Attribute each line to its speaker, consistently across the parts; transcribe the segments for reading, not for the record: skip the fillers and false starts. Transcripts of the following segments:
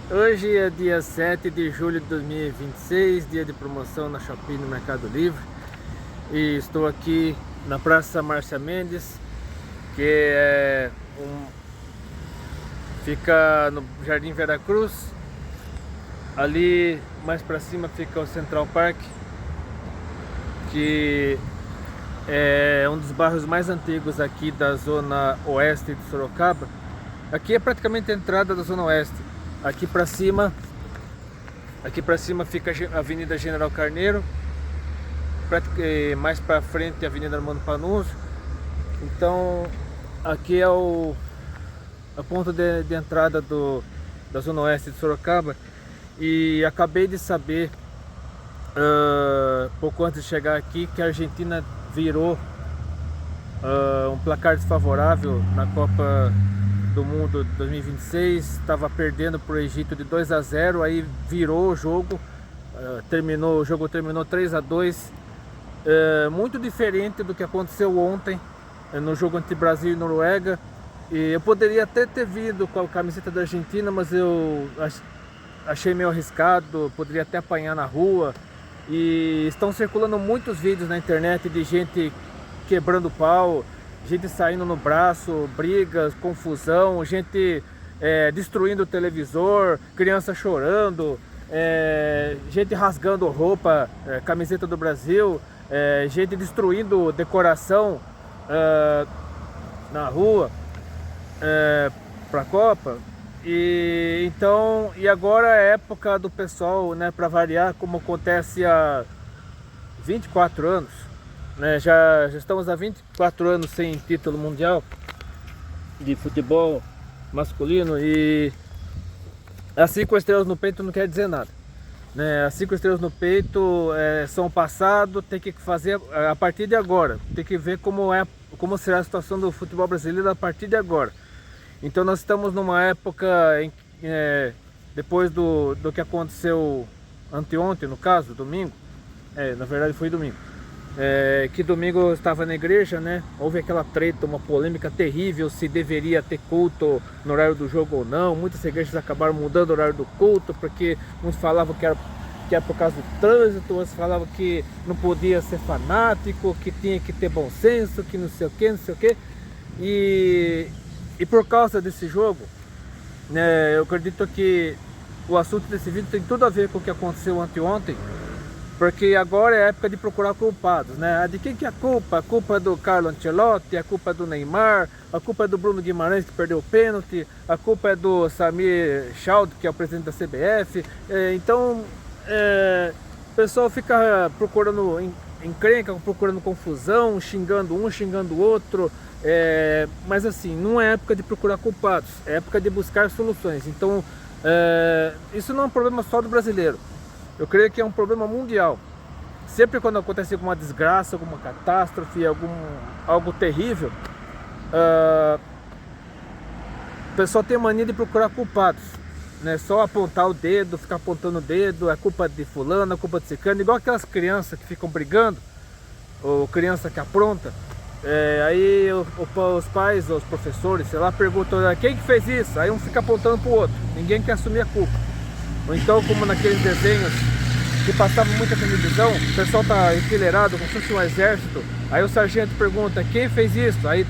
Speaker 1: Hoje é dia 7 de julho de 2026, dia de promoção na Shopee no Mercado Livre. E estou aqui na Praça Márcia Mendes, que fica no Jardim Veracruz. Ali mais para cima fica o Central Park, que é um dos bairros mais antigos aqui da zona oeste de Sorocaba. Aqui é praticamente a entrada da zona oeste. Aqui para cima fica a Avenida General Carneiro, mais para frente a Avenida Armando Panunzio. Então aqui é a ponto de entrada da zona oeste de Sorocaba. E acabei de saber, pouco antes de chegar aqui, que a Argentina virou um placar desfavorável na Copa do Mundo 2026, estava perdendo para o Egito de 2-0, aí virou o jogo, o jogo terminou 3-2, muito diferente do que aconteceu ontem no jogo entre Brasil e Noruega. E eu poderia até ter vindo com a camiseta da Argentina, mas eu achei meio arriscado, poderia até apanhar na rua. E estão circulando muitos vídeos na internet de gente quebrando pau, gente saindo no braço, brigas, confusão, gente destruindo o televisor, criança chorando, gente rasgando roupa, camiseta do Brasil, gente destruindo decoração na rua para a Copa. E agora é a época do pessoal, né, para variar, como acontece há 24 anos. Já estamos há 24 anos sem título mundial de futebol masculino, e as 5 estrelas no peito não quer dizer nada, né? As 5 estrelas no peito são passado, tem que fazer a partir de agora, tem que ver como será a situação do futebol brasileiro a partir de agora. Então nós estamos numa época depois do que aconteceu anteontem, no caso, domingo, na verdade foi domingo. Que domingo eu estava na igreja, né? Houve aquela treta, uma polêmica terrível, se deveria ter culto no horário do jogo ou não. Muitas igrejas acabaram mudando o horário do culto, porque uns falavam que era por causa do trânsito, outros falavam que não podia ser fanático, que tinha que ter bom senso, que não sei o que, não sei o que. E por causa desse jogo, né, eu acredito que o assunto desse vídeo tem tudo a ver com o que aconteceu anteontem. Porque agora é a época de procurar culpados, né? De quem que é a culpa? A culpa é do Carlo Ancelotti, a culpa é do Neymar, a culpa é do Bruno Guimarães, que perdeu o pênalti, a culpa é do Samir Schaud, que é o presidente da CBF. Então, o pessoal fica procurando encrenca, procurando confusão, xingando um, xingando o outro. Mas assim, não é época de procurar culpados, é época de buscar soluções. Então, isso não é um problema só do brasileiro. Eu creio que é um problema mundial. Sempre quando acontece alguma desgraça, alguma catástrofe, algo terrível, o pessoal tem a mania de procurar culpados, né? Só apontar o dedo, ficar apontando o dedo, é culpa de fulano, é culpa de ciclano, igual aquelas crianças que ficam brigando, ou criança que apronta. Aí os pais, os professores, sei lá, perguntam quem que fez isso? Aí um fica apontando pro outro, ninguém quer assumir a culpa. Ou então, como naqueles desenhos que passavam muita televisão, o pessoal tá enfileirado como se fosse um exército, aí o sargento pergunta quem fez isso? Aí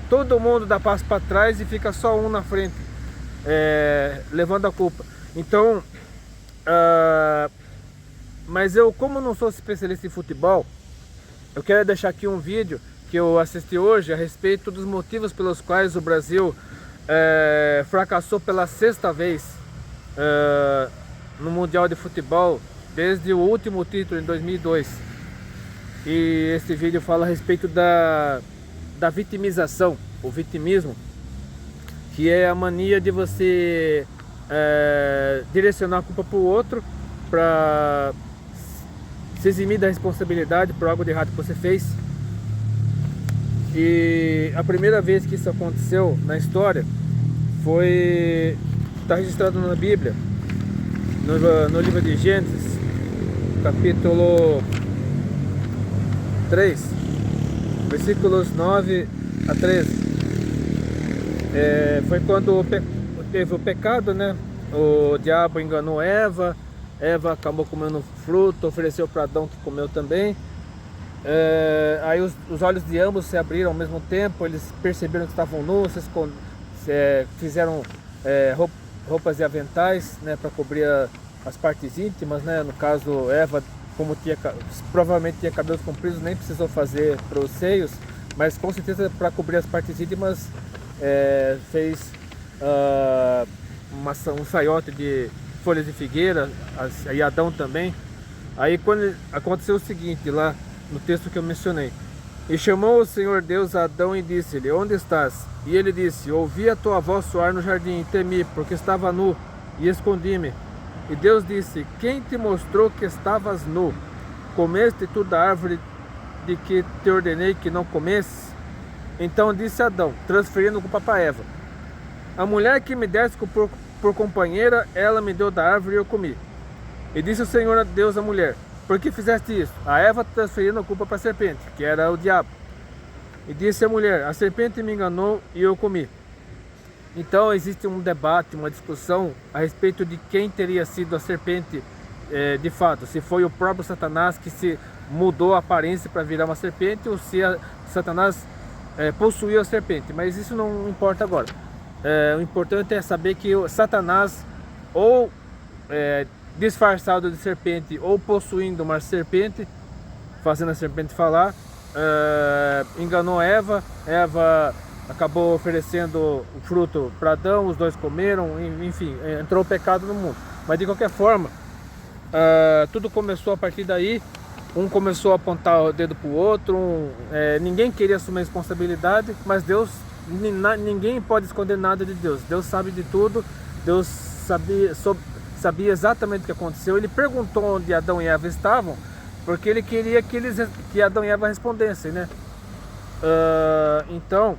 Speaker 1: todo mundo dá passo para trás e fica só um na frente, levando a culpa. Então, mas eu, como não sou especialista em futebol, eu quero deixar aqui um vídeo que eu assisti hoje a respeito dos motivos pelos quais o Brasil fracassou pela 6ª vez no Mundial de Futebol, desde o último título em 2002. E esse vídeo fala a respeito da vitimização, o vitimismo, que é a mania de você direcionar a culpa para o outro, para se eximir da responsabilidade por algo de errado que você fez. E a primeira vez que isso aconteceu na história está registrado na Bíblia, no livro de Gênesis, capítulo 3, versículos 9 a 13. Foi quando teve o pecado, né? o diabo enganou Eva, Eva acabou comendo fruto, ofereceu para Adão, que comeu também. Aí os olhos de ambos se abriram ao mesmo tempo, eles perceberam que estavam nus, fizeram roupas e aventais, né, para cobrir as partes íntimas, né? No caso, Eva, como provavelmente tinha cabelos compridos, nem precisou fazer para os seios, mas com certeza para cobrir as partes íntimas fez um saiote de folhas de figueira, e Adão também. Aí quando aconteceu o seguinte, lá no texto que eu mencionei: e chamou o Senhor Deus a Adão e disse-lhe: onde estás? E ele disse: ouvi a tua voz soar no jardim, e temi, porque estava nu, e escondi-me. E Deus disse: quem te mostrou que estavas nu? Comeste tu da árvore de que te ordenei que não comesses? Então disse Adão, transferindo a culpa para Eva: a mulher que me deste por companheira, ela me deu da árvore e eu comi. E disse o Senhor Deus à mulher: por que fizeste isso? A Eva transferindo a culpa para a serpente, que era o diabo. E disse a mulher: a serpente me enganou e eu comi. Então existe um debate, uma discussão a respeito de quem teria sido a serpente de fato. Se foi o próprio Satanás que se mudou a aparência para virar uma serpente, ou se Satanás possuiu a serpente. Mas isso não importa agora. O importante é saber que o Satanás, ou disfarçado de serpente, ou possuindo uma serpente, fazendo a serpente falar, enganou Eva. Eva acabou oferecendo o fruto para Adão, os dois comeram, enfim, entrou o pecado no mundo. Mas de qualquer forma, tudo começou a partir daí. Um começou a apontar o dedo para o outro, ninguém queria assumir a responsabilidade, mas Deus, ninguém pode esconder nada de Deus. Deus sabe de tudo, Deus sabia exatamente o que aconteceu. Ele perguntou onde Adão e Eva estavam, porque ele queria que Adão e Eva respondessem, né? Então,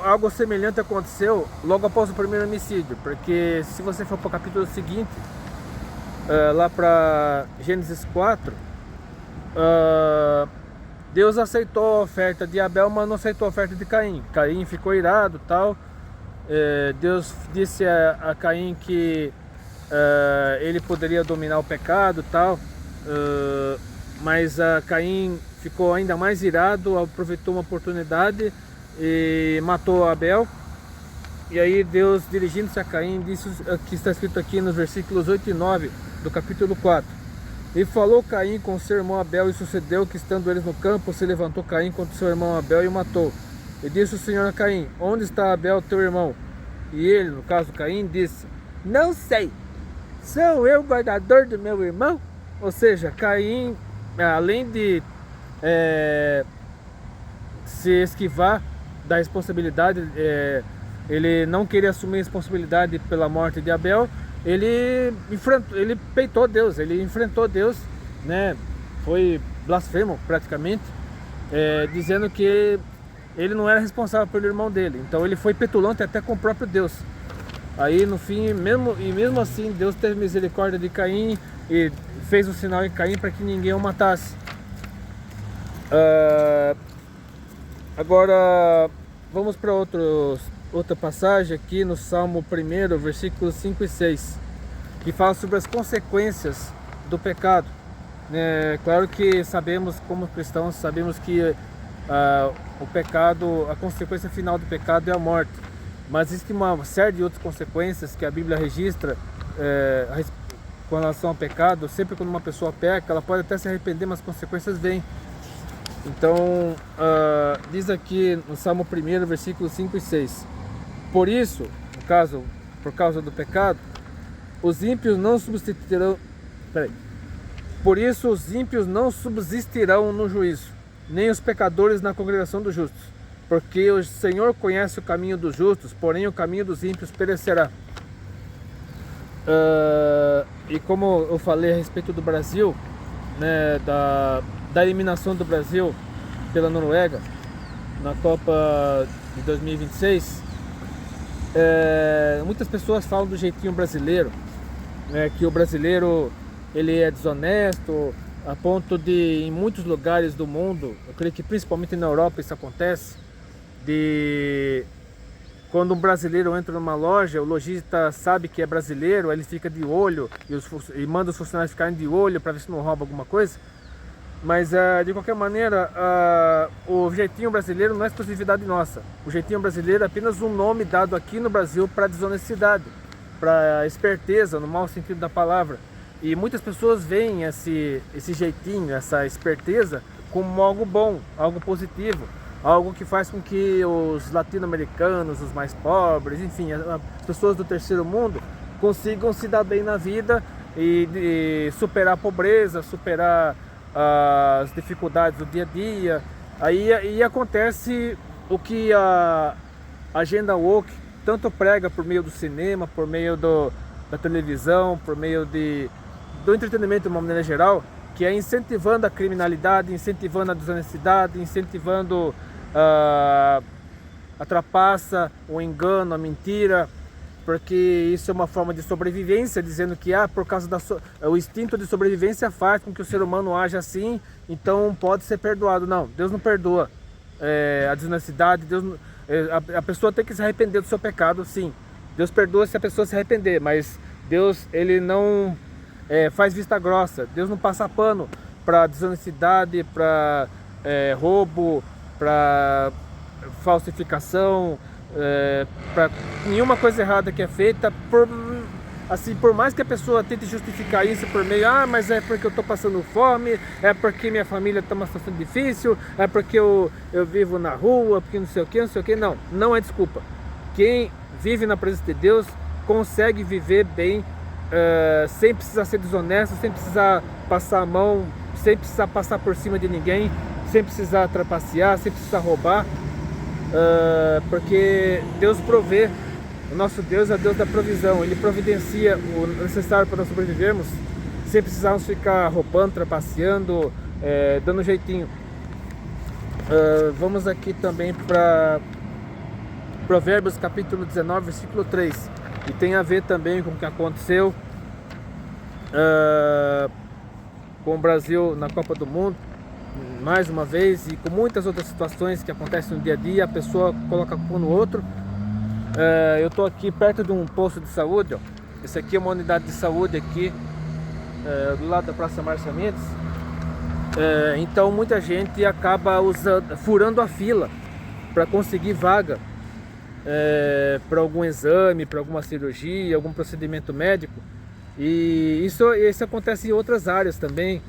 Speaker 1: algo semelhante aconteceu logo após o primeiro homicídio, porque se você for para o capítulo seguinte, lá para Gênesis 4, Deus aceitou a oferta de Abel, mas não aceitou a oferta de Caim. Caim ficou irado, tal. Deus disse a Caim que ele poderia dominar o pecado, tal. Mas Caim ficou ainda mais irado, aproveitou uma oportunidade e matou Abel. E aí Deus, dirigindo-se a Caim, disse o que está escrito aqui nos versículos 8 e 9 do capítulo 4. E falou Caim com seu irmão Abel, e sucedeu que, estando eles no campo, se levantou Caim contra seu irmão Abel e o matou. E disse o Senhor a Caim: onde está Abel, teu irmão? E ele, no caso Caim, disse: não sei, sou eu o guardador do meu irmão? Ou seja, Caim, além de se esquivar da responsabilidade, ele não queria assumir a responsabilidade pela morte de Abel. Ele peitou Deus, ele enfrentou Deus, né? Foi blasfemo praticamente, dizendo que ele não era responsável pelo irmão dele. Então ele foi petulante até com o próprio Deus. Aí no fim, mesmo assim, Deus teve misericórdia de Caim e fez um sinal em Caim para que ninguém o matasse. Agora vamos para outra passagem aqui no Salmo 1, versículos 5 e 6, que fala sobre as consequências do pecado. Claro que sabemos, como cristãos, sabemos que o pecado, a consequência final do pecado é a morte. Mas existe uma série de outras consequências que a Bíblia registra com relação ao pecado. Sempre quando uma pessoa peca, ela pode até se arrepender, mas as consequências vêm. Então, diz aqui no Salmo 1, versículos 5 e 6. Por isso, por causa do pecado, os ímpios não subsistirão. Por isso os ímpios não subsistirão no juízo, nem os pecadores na congregação dos justos. Porque o Senhor conhece o caminho dos justos, porém o caminho dos ímpios perecerá. E como eu falei a respeito do Brasil, né, da eliminação do Brasil pela Noruega na Copa de 2026, muitas pessoas falam do jeitinho brasileiro, né, que o brasileiro ele é desonesto, a ponto de, em muitos lugares do mundo, eu creio que principalmente na Europa isso acontece, Quando um brasileiro entra numa loja, o lojista sabe que é brasileiro, ele fica de olho e manda os funcionários ficarem de olho para ver se não rouba alguma coisa. Mas de qualquer maneira, o jeitinho brasileiro não é exclusividade nossa. O jeitinho brasileiro é apenas um nome dado aqui no Brasil para desonestidade, para esperteza, no mau sentido da palavra. E muitas pessoas veem esse jeitinho, essa esperteza, como algo bom, algo positivo, algo que faz com que os latino-americanos, os mais pobres, enfim, as pessoas do terceiro mundo consigam se dar bem na vida e superar a pobreza, superar as dificuldades do dia a dia. Aí acontece o que a agenda woke tanto prega por meio do cinema, por meio da televisão, por meio do entretenimento de uma maneira geral, que é incentivando a criminalidade, incentivando a desonestidade, incentivando a trapaça, o engano, a mentira, porque isso é uma forma de sobrevivência, dizendo que por causa o instinto de sobrevivência faz com que o ser humano haja assim, então pode ser perdoado. Não, Deus não perdoa a desonestidade, a pessoa tem que se arrepender do seu pecado, sim. Deus perdoa se a pessoa se arrepender, mas Deus, ele não faz vista grossa. Deus não passa pano para desonestidade, para roubo, para falsificação, para nenhuma coisa errada que é feita, por mais que a pessoa tente justificar isso por meio, mas é porque eu estou passando fome, é porque minha família está numa situação difícil, é porque eu vivo na rua, porque não sei o que, não é desculpa. Quem vive na presença de Deus consegue viver bem, sem precisar ser desonesto, sem precisar passar a mão, sem precisar passar por cima de ninguém, sem precisar trapacear, sem precisar roubar. Porque Deus provê. O nosso Deus é Deus da provisão. Ele providencia o necessário para nós sobrevivermos sem precisarmos ficar roubando, trapaceando, dando jeitinho. Vamos aqui também para Provérbios capítulo 19, versículo 3. E tem a ver também com o que aconteceu com o Brasil na Copa do Mundo, mais uma vez, e com muitas outras situações que acontecem no dia a dia. A pessoa coloca a culpa no outro. Eu estou aqui perto de um posto de saúde, ó. Esse aqui é uma unidade de saúde aqui, do lado da Praça Márcia Mendes. Então muita gente acaba furando a fila para conseguir vaga para algum exame, para alguma cirurgia, algum procedimento médico. E isso acontece em outras áreas também,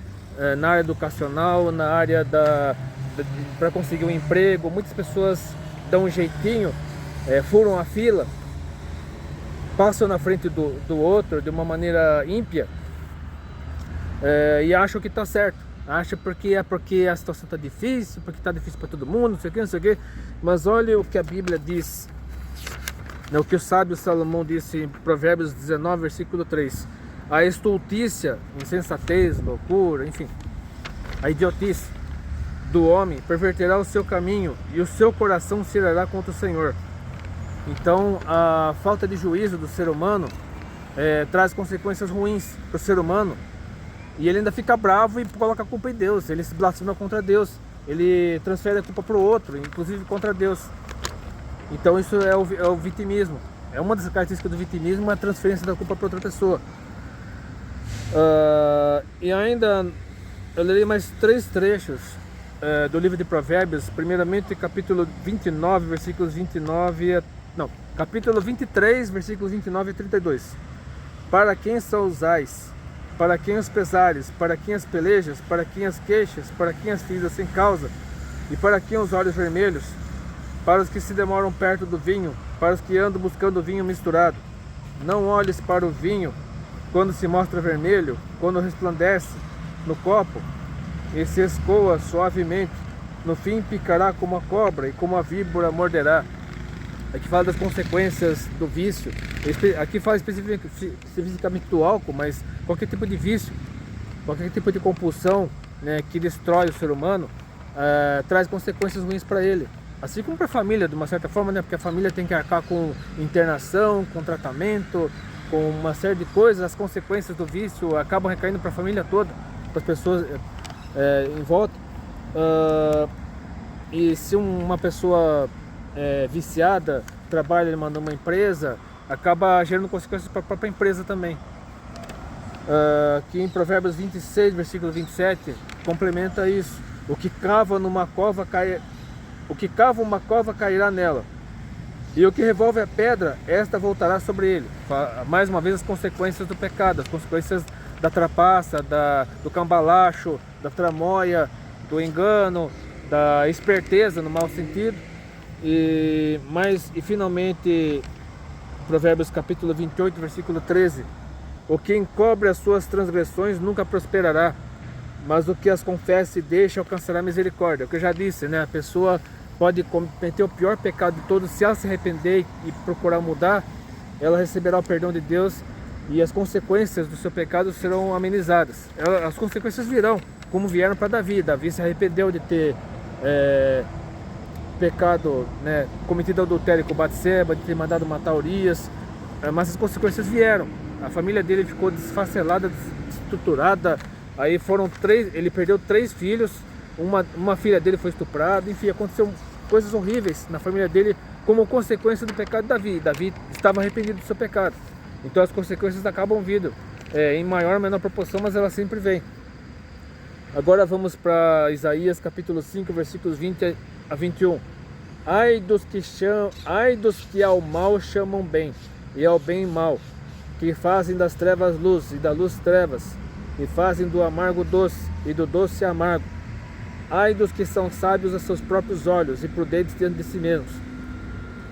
Speaker 1: na área educacional, na área para conseguir um emprego. Muitas pessoas dão um jeitinho, furam a fila, passam na frente do outro de uma maneira ímpia, e acham que está certo. Acha porque a situação está difícil, porque está difícil para todo mundo, não sei o que. Mas olha o que a Bíblia diz, o que o sábio Salomão disse em Provérbios 19, versículo 3. A estultícia, insensatez, loucura, enfim, a idiotice do homem perverterá o seu caminho e o seu coração se irá contra o Senhor. Então a falta de juízo do ser humano traz consequências ruins para o ser humano. E ele ainda fica bravo e coloca a culpa em Deus. Ele se blasfema contra Deus. Ele transfere a culpa para o outro, inclusive contra Deus. Então isso é o vitimismo. É uma das características do vitimismo, a transferência da culpa para outra pessoa. E ainda eu lerei mais 3 trechos do livro de Provérbios. Primeiramente capítulo 29, versículos 29 capítulo 23, versículos 29 a 32. Para quem são os ais? Para quem os pesares? Para quem as pelejas? Para quem as queixas? Para quem as feridas sem causa? E para quem os olhos vermelhos? Para os que se demoram perto do vinho, para os que andam buscando vinho misturado. Não olhes para o vinho quando se mostra vermelho, quando resplandece no copo e se escoa suavemente. No fim picará como a cobra e como a víbora morderá. Aqui fala das consequências do vício. Aqui fala especificamente do álcool, mas qualquer tipo de vício, qualquer tipo de compulsão, né, que destrói o ser humano, traz consequências ruins para ele. Assim como para a família, de uma certa forma, né, porque a família tem que arcar com internação, com tratamento, com uma série de coisas. As consequências do vício acabam recaindo para a família toda, para as pessoas em volta. E se uma pessoa viciada trabalha numa empresa, acaba gerando consequências para a própria empresa também. Aqui em Provérbios 26, versículo 27, complementa isso. O que cava uma cova cairá nela, e o que revolve a pedra, esta voltará sobre ele. Mais uma vez, as consequências do pecado, as consequências da trapaça, do cambalacho, da tramóia, do engano, da esperteza no mau sentido. E finalmente, Provérbios capítulo 28, versículo 13. O que encobre as suas transgressões nunca prosperará, mas o que as confessa e deixa alcançará misericórdia. O que eu já disse, né? A pessoa pode cometer o pior pecado de todos, se ela se arrepender e procurar mudar, ela receberá o perdão de Deus e as consequências do seu pecado serão amenizadas. As consequências virão, como vieram para Davi. Davi se arrependeu de ter pecado, né, cometido adultério com Batseba, de ter mandado matar Urias, mas as consequências vieram. A família dele ficou desfacelada, desestruturada. Aí ele perdeu 3 filhos, uma filha dele foi estuprada, enfim, aconteceu coisas horríveis na família dele como consequência do pecado de Davi. Davi estava arrependido do seu pecado. Então as consequências acabam vindo, em maior ou menor proporção, mas elas sempre vêm. Agora vamos para Isaías capítulo 5, versículos 20 a 21. Ai dos que ao mal chamam bem, e ao bem mal, que fazem das trevas luz, e da luz trevas, e fazem do amargo doce, e do doce amargo. Ai dos que são sábios a seus próprios olhos, e prudentes diante de si mesmos.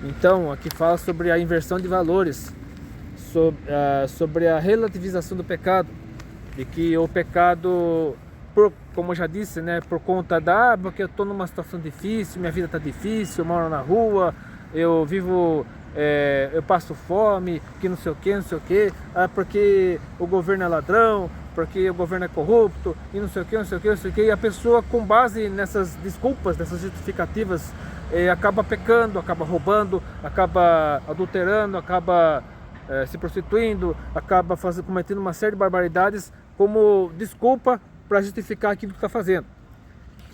Speaker 1: Então, aqui fala sobre a inversão de valores, sobre a relativização do pecado, de que o pecado, como eu já disse, né, por conta porque eu estou numa situação difícil, minha vida está difícil, eu moro na rua, eu vivo, eu passo fome, que não sei o que, porque o governo é ladrão, porque o governo é corrupto, e não sei o que, e a pessoa, com base nessas desculpas, nessas justificativas, acaba pecando, acaba roubando, acaba adulterando, acaba se prostituindo, acaba cometendo uma série de barbaridades como desculpa para justificar aquilo que está fazendo.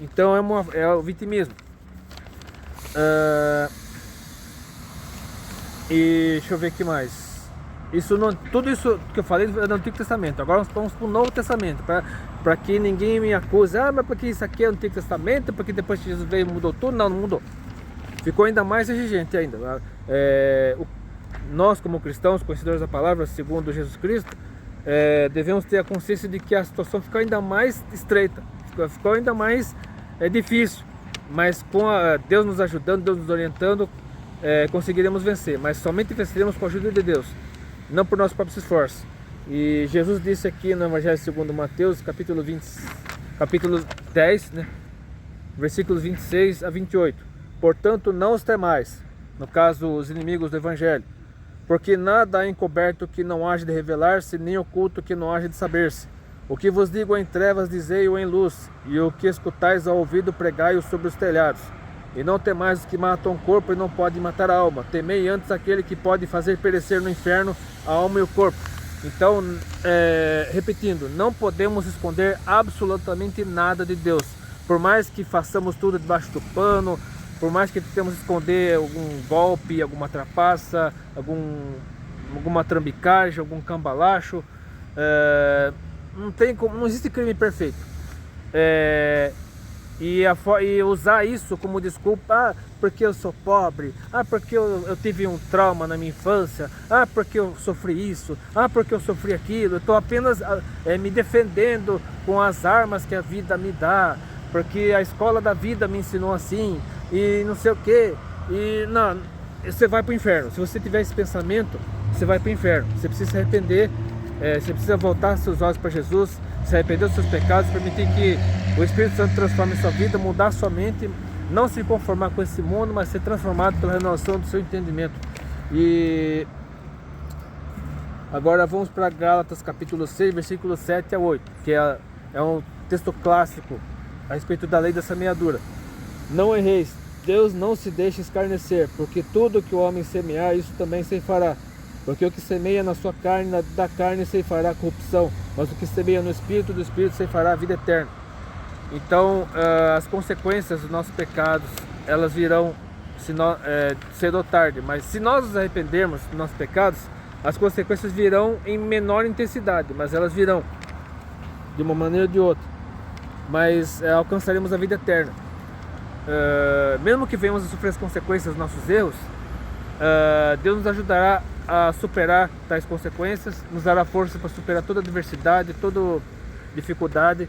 Speaker 1: Então é o vitimismo. E deixa eu ver o que mais. Tudo isso que eu falei é do Antigo Testamento. Agora nós vamos para o Novo Testamento, para que ninguém me acuse. Mas porque isso aqui é o Antigo Testamento, porque depois que Jesus veio mudou tudo. Não mudou. Ficou ainda mais exigente ainda. Nós, como cristãos, conhecedores da palavra, segundo Jesus Cristo, devemos ter a consciência de que a situação ficou ainda mais estreita, ficou ainda mais difícil, mas com Deus nos ajudando, Deus nos orientando, conseguiremos vencer, mas somente venceremos com a ajuda de Deus, não por nossos próprios esforços. E Jesus disse aqui no Evangelho segundo Mateus, capítulo 10, né, versículos 26 a 28. Portanto, não os temais, no caso, os inimigos do Evangelho, porque nada há encoberto que não haja de revelar-se, nem oculto que não haja de saber-se. O que vos digo em trevas, dizei-o em luz, e o que escutais ao ouvido, pregai-o sobre os telhados. E não temais os que matam o corpo e não podem matar a alma. Temei antes aquele que pode fazer perecer no inferno a alma e o corpo. Então, repetindo, não podemos esconder absolutamente nada de Deus. Por mais que façamos tudo debaixo do pano, por mais que tentemos esconder algum golpe, alguma trapaça, alguma trambicagem, algum cambalacho, não existe crime perfeito. E usar isso como desculpa, porque eu sou pobre, porque eu tive um trauma na minha infância, porque eu sofri isso, porque eu sofri aquilo, eu estou apenas me defendendo com as armas que a vida me dá, porque a escola da vida me ensinou assim, e não sei o que, e não, você vai para o inferno. Se você tiver esse pensamento, você vai para o inferno. Você precisa se arrepender, você precisa voltar seus olhos para Jesus, se arrepender dos seus pecados, permitir que o Espírito Santo transforme a sua vida, mudar a sua mente, não se conformar com esse mundo, mas ser transformado pela renovação do seu entendimento. E agora vamos para Gálatas capítulo 6, versículo 7 a 8, que é um texto clássico a respeito da lei da semeadura. Não erreis, Deus não se deixa escarnecer, porque tudo que o homem semear, isso também ceifará. Porque o que semeia na sua carne, da carne ceifará corrupção, mas o que semeia no Espírito, do Espírito ceifará a vida eterna. Então, as consequências dos nossos pecados, elas virão cedo ou tarde, mas se nós nos arrependermos dos nossos pecados, as consequências virão em menor intensidade, mas elas virão de uma maneira ou de outra, mas alcançaremos a vida eterna. Mesmo que venhamos a sofrer as consequências dos nossos erros, Deus nos ajudará a superar tais consequências, nos dará força para superar toda adversidade, toda dificuldade,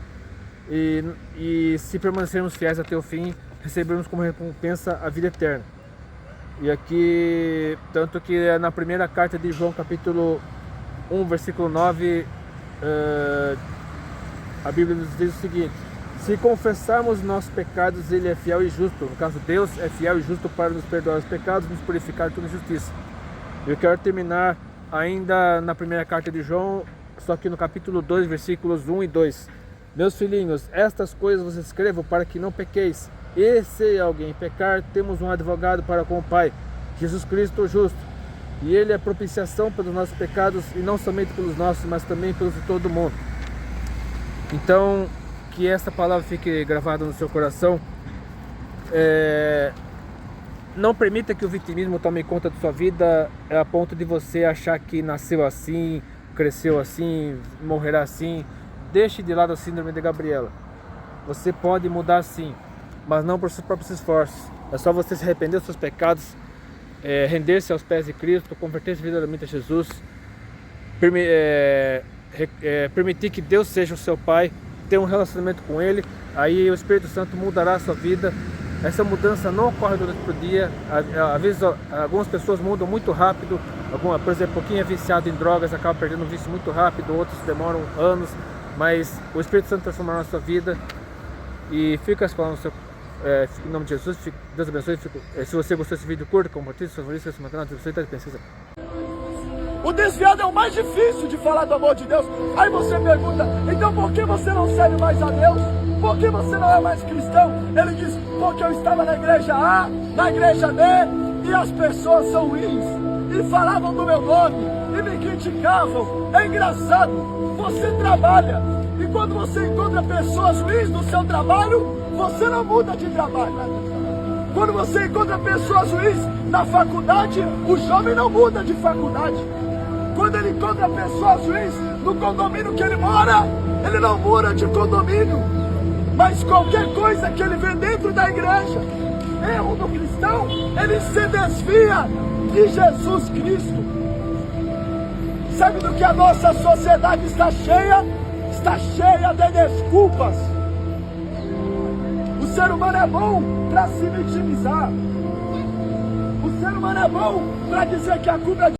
Speaker 1: e se permanecermos fiéis até o fim, receberemos como recompensa a vida eterna. E aqui, tanto que na primeira carta de João, capítulo 1, versículo 9, a Bíblia nos diz o seguinte: se confessarmos nossos pecados, Ele é fiel e justo. No caso, Deus é fiel e justo para nos perdoar os pecados e nos purificar de toda injustiça. Eu quero terminar ainda na primeira carta de João, só que no capítulo 2, versículos 1 e 2. Meus filhinhos, estas coisas vos escrevo para que não pequeis. E se alguém pecar, temos um advogado para com o Pai, Jesus Cristo o justo. E Ele é propiciação pelos nossos pecados, e não somente pelos nossos, mas também pelos de todo mundo. Então, que esta palavra fique gravada no seu coração. Não permita que o vitimismo tome conta de sua vida a ponto de você achar que nasceu assim, cresceu assim, morrerá assim. Deixe de lado a síndrome de Gabriela. Você pode mudar sim, mas não por seus próprios esforços. É só você se arrepender dos seus pecados, render-se aos pés de Cristo, converter-se verdadeiramente a Jesus, permitir que Deus seja o seu Pai, ter um relacionamento com Ele. Aí o Espírito Santo mudará a sua vida. Essa mudança não ocorre durante o dia. Às vezes algumas pessoas mudam muito rápido. Por exemplo, quem é viciado em drogas acaba perdendo o vício muito rápido, outros demoram anos, mas o Espírito Santo transformará a sua vida. E fica as palavras no seu, em nome de Jesus. Deus abençoe. Se você gostou desse vídeo, curta, compartilhe, favorita, se canal, pesquisa.
Speaker 2: O desviado é o mais difícil de falar do amor de Deus. Aí você pergunta, então por que você não serve mais a Deus? Por que você não é mais cristão? Ele diz, porque eu estava na igreja A, na igreja B, e as pessoas são ruins, e falavam do meu nome, e me criticavam. É engraçado, você trabalha, e quando você encontra pessoas ruins no seu trabalho, você não muda de trabalho. Quando você encontra pessoas ruins na faculdade, o jovem não muda de faculdade. Quando ele encontra pessoas ruins no condomínio que ele mora, ele não muda de condomínio. Mas qualquer coisa que ele vê dentro da igreja, erro do cristão, ele se desvia de Jesus Cristo. Sabe do que a nossa sociedade está cheia? Está cheia de desculpas. O ser humano é bom para se vitimizar. O ser humano é bom para dizer que a culpa é de